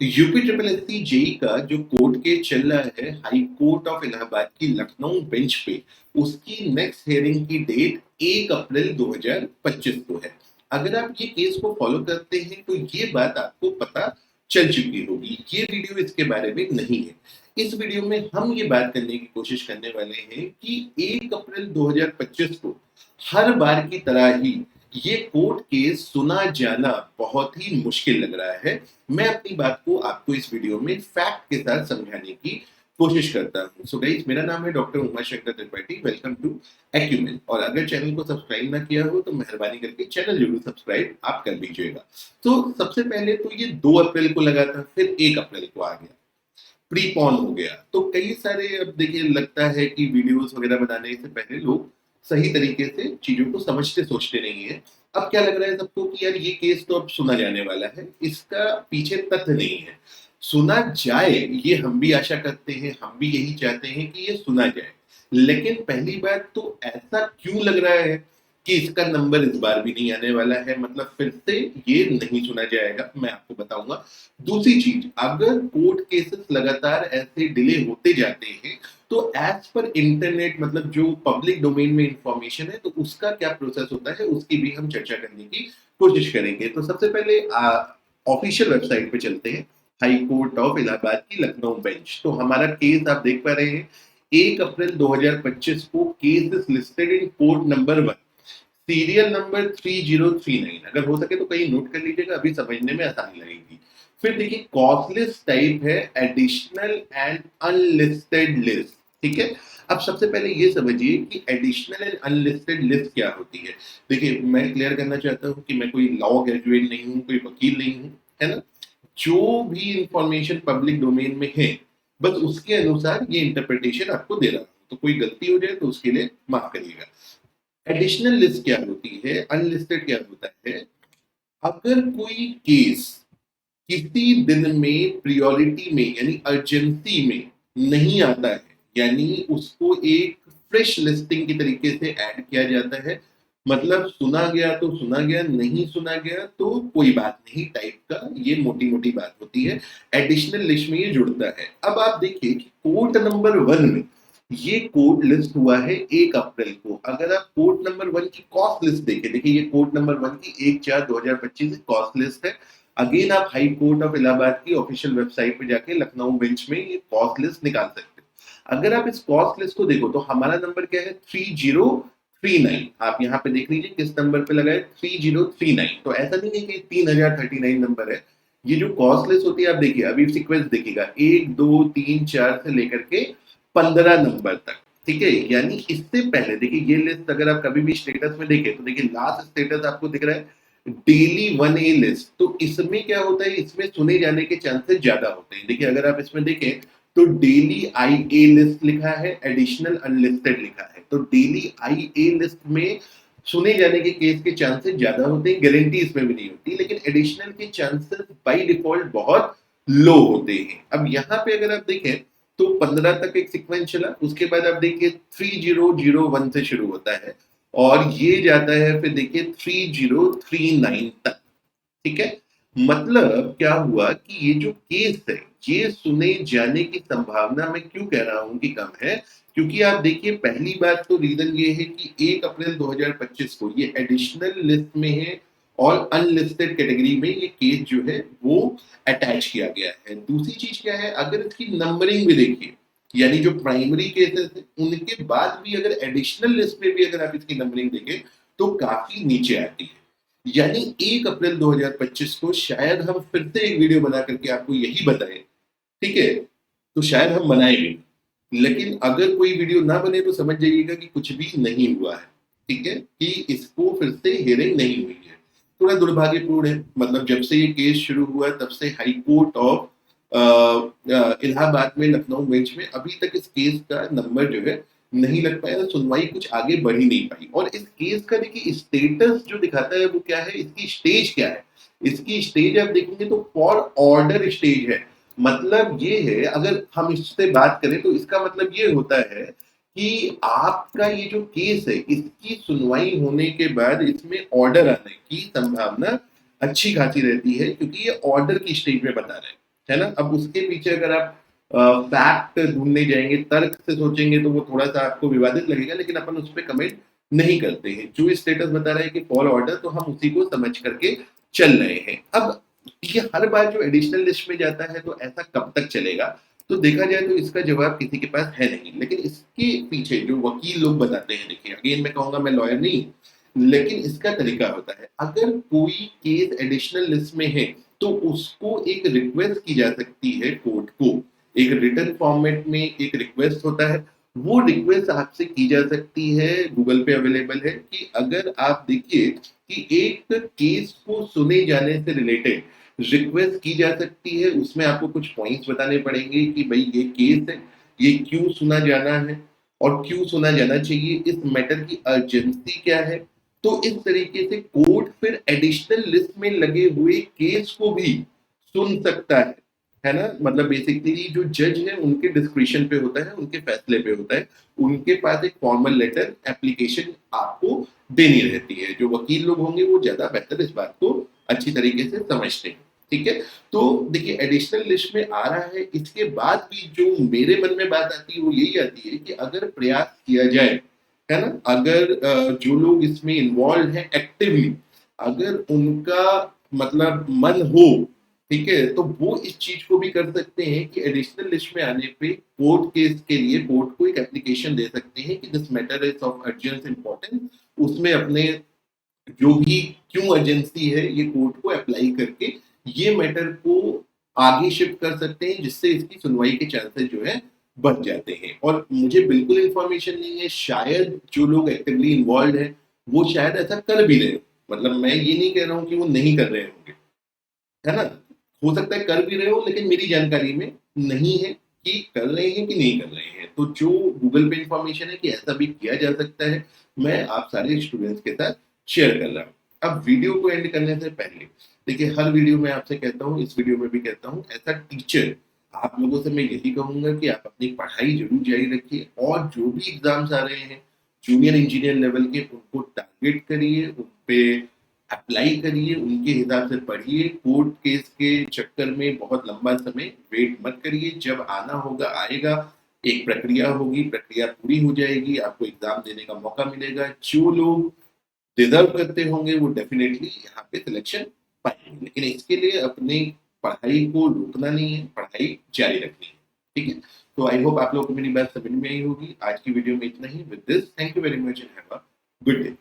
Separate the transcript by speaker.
Speaker 1: UP triple SC JEE का जो court case चल रहा है हाई कोर्ट ऑफ इलाहाबाद की लखनऊ बेंच पे, उसकी नेक्स्ट हियरिंग की डेट 1 अप्रैल 2025 को है। अगर आप ये केस को फॉलो करते हैं तो ये बात आपको पता चल चुकी होगी। ये वीडियो इसके बारे में नहीं है। इस वीडियो में हम ये बात करने की कोशिश करने वाले हैं कि 1 अप्रैल 2025 को हर बार की तरह ही ये कोर्ट केस सुना जाना बहुत ही मुश्किल लग रहा है। मैं अपनी बात को आपको इस वीडियो में फैक्ट के साथ समझाने की कोशिश करता हूँ। सो गाइस, मेरा नाम है doctor Umashankar Tripathi. Welcome to Acumen. और अगर चैनल को सब्सक्राइब ना किया हो तो मेहरबानी करके चैनल जरूर सब्सक्राइब आप कर लीजिएगा। तो सबसे पहले तो ये 2 अप्रैल को लगा था, फिर 1 अप्रैल को आ गया, प्रीपोन हो गया। तो कई सारे, अब देखिए, लगता है कि वीडियोस वगैरह बनाने से पहले लोग सही तरीके से चीजों को समझते सोचते नहीं है। अब क्या लग रहा है सबको कि यार ये केस तो अब सुना जाने वाला है, इसका पीछे तथ्य नहीं है। सुना जाए ये हम भी आशा करते हैं, हम भी यही चाहते हैं कि ये सुना जाए। लेकिन पहली बात तो ऐसा क्यों लग रहा है कि इसका नंबर इस बार भी नहीं आने वाला है, मतलब फिर से ये नहीं सुना जाएगा, मैं आपको बताऊंगा। दूसरी चीज, अगर कोर्ट केसेस लगातार ऐसे डिले होते जाते हैं तो एज पर इंटरनेट, मतलब जो पब्लिक डोमेन में इंफॉर्मेशन है, तो उसका क्या प्रोसेस होता है उसकी भी हम चर्चा करने की कोशिश करेंगे। तो सबसे पहले ऑफिशियल वेबसाइट पे चलते हैं, हाई कोर्ट ऑफ इलाहाबाद की लखनऊ बेंच। तो हमारा केस आप देख पा रहे हैं, 1 अप्रैल 2025 को case is listed in court number 1, serial number 3039। अगर हो सके तो कहीं नोट कर लीजिएगा, अभी समझने में आसानी लगेगी। फिर देखिए, कॉस्टलेस टाइप है एडिशनल एंड अनलिस्टेड लिस्ट। ठीक है। अब सबसे पहले ये समझिए कि एडिशनल एंड अनलिस्टेड लिस्ट क्या होती है। देखिए, मैं क्लियर करना चाहता हूँ कि मैं कोई लॉ ग्रेजुएट नहीं हूँ, कोई वकील नहीं हूँ, है ना। जो भी इंफॉर्मेशन पब्लिक डोमेन में है, बस उसके अनुसार ये इंटरप्रिटेशन आपको दे रहा हूँ। तो कोई गलती हो जाए तो उसके लिए माफ करिएगा। एडिशनल लिस्ट क्या होती है, अनलिस्टेड क्या होता है। अगर कोई केस किसी दिन में प्रायोरिटी में यानी अर्जेंसी में नहीं आता है, यानी उसको एक फ्रेश लिस्टिंग की तरीके से ऐड किया जाता है, मतलब सुना गया तो सुना गया, नहीं सुना गया तो कोई बात नहीं टाइप का, ये मोटी मोटी बात होती है। एडिशनल लिस्ट में ये जुड़ता है। अब आप देखिए कि कोर्ट नंबर 1 में ये कोर्ट लिस्ट हुआ है 1 अप्रैल को। अगर आप कोर्ट नंबर 1 की कॉस्ट लिस्ट देखें, देखिए ये कोर्ट नंबर 1 की 1/4/2025 कॉस्ट लिस्ट है। अगेन आप हाई कोर्ट ऑफ इलाहाबाद की ऑफिशियल वेबसाइट पे जाके लखनऊ बेंच में ये कॉस्ट लिस्ट निकाल सकते हैं। अगर आप इस कॉस्ट लिस्ट को देखो तो हमारा नंबर क्या है, 3039। आप यहाँ पे देख लीजिए किस नंबर पे लगा है, 3039। तो ऐसा नहीं है कि 3039 नंबर है। ये जो कॉस्ट लिस्ट होती है, आप देखिए अभी सीक्वेंस देखिएगा, 1 2 3 4 से लेकर के 15 नंबर तक। ठीक है। यानी इससे पहले देखिए ये लिस्ट अगर आप कभी भी स्टेटस में देखें तो देखिए लास्ट स्टेटस आपको दिख रहा है डेली 1A लिस्ट। तो इसमें क्या होता है, इसमें सुने जाने के चांसेस ज्यादा होते हैं। देखिए अगर आप इसमें देखें तो डेली IA लिस्ट लिखा है, एडिशनल अनलिस्टेड लिखा है। तो डेली IA लिस्ट में सुने जाने के केस के चांसेस ज्यादा होते हैं, गारंटी इसमें भी नहीं होती, लेकिन एडिशनल के चांसेस बाय डिफॉल्ट बहुत लो होते हैं। अब यहाँ पे अगर आप देखें तो 15 तक एक सीक्वेंस चला, उसके बाद आप देखिए 3001 से शुरू होता है और ये जाता है फिर देखिए 3039 तक। ठीक है। मतलब क्या हुआ कि ये जो केस है, ये सुने जाने की संभावना मैं क्यों कह रहा हूं कि कम है, क्योंकि आप देखिए पहली बात तो रीजन ये है कि 1 अप्रैल 2025 को ये एडिशनल लिस्ट में है और अनलिस्टेड कैटेगरी में ये केस जो है वो अटैच किया गया है। दूसरी चीज क्या है, अगर इसकी नंबरिंग भी देखिए, यानी जो प्राइमरी केसेस है उनके बाद भी अगर एडिशनल लिस्ट में भी अगर आप इसकी नंबरिंग देखें तो काफी नीचे आती है। यानी 1 अप्रैल 2025 को शायद हम फिर से एक वीडियो बना करके आपको यही बताएं। ठीक है। तो शायद हम बनाए भी, लेकिन अगर कोई वीडियो ना बने तो समझ जाइएगा कि कुछ भी नहीं हुआ है। ठीक है, कि इसको फिर से हियरिंग नहीं हुई है। थोड़ा दुर्भाग्यपूर्ण है, मतलब जब से ये केस शुरू हुआ तब से हाई कोर्ट ऑफ इलाहाबाद में लखनऊ बेंच में अभी तक इस केस का नंबर जो है नहीं लग पाया, सुनवाई कुछ आगे बढ़ ही नहीं पाई। और इस केस का देखिए स्टेटस जो दिखाता है वो क्या है, इसकी स्टेज क्या है। इसकी स्टेज आप देखेंगे तो फॉर ऑर्डर स्टेज है। मतलब ये है, अगर हम इससे बात करें तो इसका मतलब ये होता है कि आपका ये जो केस है इसकी सुनवाई होने के बाद इसमें ऑर्डर आने की संभावना अच्छी खासी रहती है, क्योंकि ये ऑर्डर की स्टेज में बता रहे हैं। है ना। अब उसके पीछे अगर आप फैक्ट ढूंढने जाएंगे, तर्क से सोचेंगे, तो वो थोड़ा सा आपको विवादित लगेगा, लेकिन अपन उस पर कमेंट नहीं करते हैं। जो स्टेटस बता रहा है कि फॉल ऑर्डर, तो हम उसी को समझ करके चल रहे हैं। अब ये हर बार जो एडिशनल लिस्ट में जाता है, तो ऐसा कब तक चलेगा? तो देखा जाए तो इसका जवाब किसी के पास है नहीं, लेकिन इसके पीछे जो वकील लोग बताते हैं, देखिए अगेन मैं कहूंगा, मैं लॉयर नहीं, लेकिन इसका तरीका होता है, अगर कोई केस एडिशनल लिस्ट में है, तो उसको एक रिक्वेस्ट की जा सकती है कोर्ट को, एक रिटन फॉर्मेट में एक रिक्वेस्ट होता है। वो रिक्वेस्ट आपसे की जा सकती है, गूगल पे अवेलेबल है, कि अगर आप देखिए कि एक केस को सुने जाने से रिलेटेड रिक्वेस्ट की जा सकती है, उसमें आपको कुछ पॉइंट्स बताने पड़ेंगे कि भाई ये केस है, ये क्यों सुना जाना है और क्यों सुना जाना चाहिए, इस मैटर की अर्जेंसी क्या है। तो इस तरीके से कोर्ट फिर एडिशनल लिस्ट में लगे हुए केस को भी सुन सकता है ना। मतलब बेसिकली जो जज है उनके डिस्क्रिप्शन पे होता है, उनके फैसले पे होता है, उनके पास एक फॉर्मल लेटर एप्लीकेशन आपको देनी रहती है। जो वकील लोग होंगे वो ज्यादा बेहतर इस बात को अच्छी तरीके से समझते हैं, ठीक है। तो देखिए एडिशनल लिस्ट में आ रहा है, इसके बाद भी जो मेरे मन में बात आती है वो यही आती है कि अगर प्रयास किया जाए, है ना, अगर जो लोग इसमें इन्वॉल्व हैं एक्टिवली, अगर उनका मतलब मन हो, ठीक है, तो वो इस चीज को भी कर सकते हैं कि एडिशनल लिस्ट में आने पे कोर्ट केस के लिए कोर्ट को एक एप्लीकेशन दे सकते हैं कि this matter is of urgent importance. उसमें अपने जो भी क्यों एजेंसी है ये कोर्ट को अप्लाई करके ये मैटर को आगे शिफ्ट कर सकते हैं, जिससे इसकी सुनवाई के चांसेस जो है बढ़ जाते हैं। और मुझे बिल्कुल इंफॉर्मेशन नहीं है, शायद जो लोग एक्टिवली इन्वॉल्व है वो शायद ऐसा कर भी रहे हो, मतलब मैं ये नहीं कह रहा हूँ कि वो नहीं कर रहे होंगे, है ना। हो सकता है कर भी रहे हो, लेकिन मेरी जानकारी में नहीं है कि कर रहे हैं कि नहीं कर रहे हैं। तो जो गूगल पे इंफॉर्मेशन है कि ऐसा भी किया जा सकता है, मैं आप सारे स्टूडेंट्स के साथ शेयर कर रहा हूँ। अब वीडियो को एंड करने से पहले देखिए, हर वीडियो में आपसे कहता हूँ, इस वीडियो में भी कहता हूँ, एज अ टीचर आप लोगों से मैं यही कहूंगा कि आप अपनी पढ़ाई जरूर जारी रखिए, और जो भी एग्जाम्स आ रहे हैं जूनियर इंजीनियर लेवल के, उनको टारगेट करिए, उन पे अप्लाई करिए, उनके हिसाब से पढ़िए। कोर्ट केस के चक्कर में बहुत लंबा समय वेट मत करिए, जब आना होगा आएगा, एक प्रक्रिया होगी, प्रक्रिया पूरी हो जाएगी, आपको एग्जाम देने का मौका मिलेगा। जो लोग डिजर्व करते होंगे वो डेफिनेटली यहाँ पे सिलेक्शन पाएंगे, लेकिन इसके लिए अपनी पढ़ाई को रोकना नहीं है, पढ़ाई जारी रखनी है, ठीक है। तो आई होप आप लोगों को मेरी बात समझ में आई होगी। आज की वीडियो में इतना ही। With this, thank you very much and have a good day.